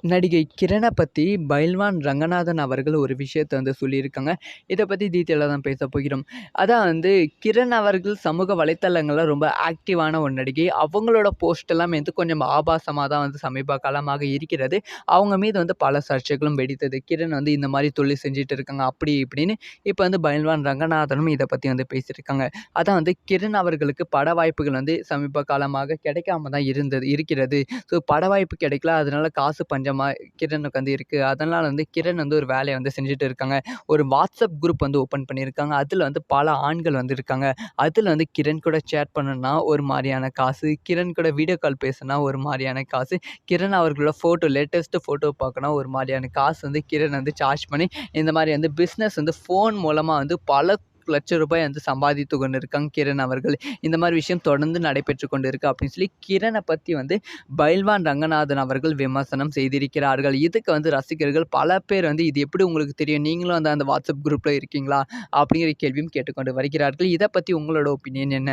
நடிகை கிரண பத்தி பைல்வான் ரங்கநாதன் அவர்கள் ஒரு விஷயத்த வந்து சொல்லியிருக்காங்க. இத பத்தி டீட்டெயிலா தான் பேசப் போகிறோம். அதான் வந்து கிரண் அவர்கள் சமூக வலைத்தளங்கள்ல ரொம்ப ஆக்டிவான ஒரு நடிகை. அவங்களோட போஸ்ட் எல்லாமே வந்து கொஞ்சம் ஆபாசமா தான் வந்து சமீப காலமாக இருக்கிறது. அவங்க மீது வந்து பல சர்ச்சைகளும் வெடித்தது. கிரண் வந்து இந்த மாரி தொழில் செஞ்சுட்டு இருக்காங்க. அப்படி இப்படின்னு இப்ப வந்து பைல்வான் ரங்கநாதனும் இத பத்தி வந்து பேசியிருக்காங்க. அதான் வந்து கிரண் அவர்களுக்கு பட வாய்ப்புகள் வந்து சமீப காலமாக கிடைக்காம தான் இருக்கிறது. ஸோ பட வாய்ப்பு கிடைக்கல. அதனால காசு பஞ்சமா கிரணுக்கு வந்து இருக்கு. அதனால வந்து கிரண் வந்து ஒரு வேலைய வந்து செஞ்சுட்டு இருக்காங்க. ஒரு வாட்ஸ்அப் குரூப் வந்து ஓப்பன் பண்ணியிருக்காங்க. அதுல வந்து பல ஆண்கள் வந்து இருக்காங்க. அதுல வந்து கிரண் கூட சேட் பண்ணணும்னா ஒரு மாரியான காசு, கிரண் கூட வீடியோ கால் பேசுனா ஒரு மாரியான காசு, கிரண் அவர்களோட லேட்டஸ்ட் ஃபோட்டோ பார்க்கணும் ஒரு மாரியான காசு வந்து கிரண் வந்து சார்ஜ் பண்ணி இந்த மாரி வந்து பிசினஸ் வந்து ஃபோன் மூலமா வந்து பல லட்சம் ரூபாய் வந்து சம்பாதித்து கொண்டிருக்காங்க கிரண் அவர்கள். இந்த மாரி விஷயம் தொடர்ந்து நடைபெற்றுக் கொண்டிருக்கு அப்படின்னு சொல்லி கிரண பத்தி வந்து பைல்வான் ரங்கநாதன் அவர்கள் விமர்சனம் செய்திருக்கிறார்கள். இதுக்கு வந்து ரசிகர்கள் பல பேர் வந்து இது எப்படி உங்களுக்கு தெரியும்? நீங்களும் அந்த வாட்ஸ்அப் குரூப்ல இருக்கீங்களா? அப்படிங்கிற கேள்வியும் கேட்டுக்கொண்டு வருகிறார்கள். இத பத்தி உங்களோட ஒப்பீனியன் என்ன?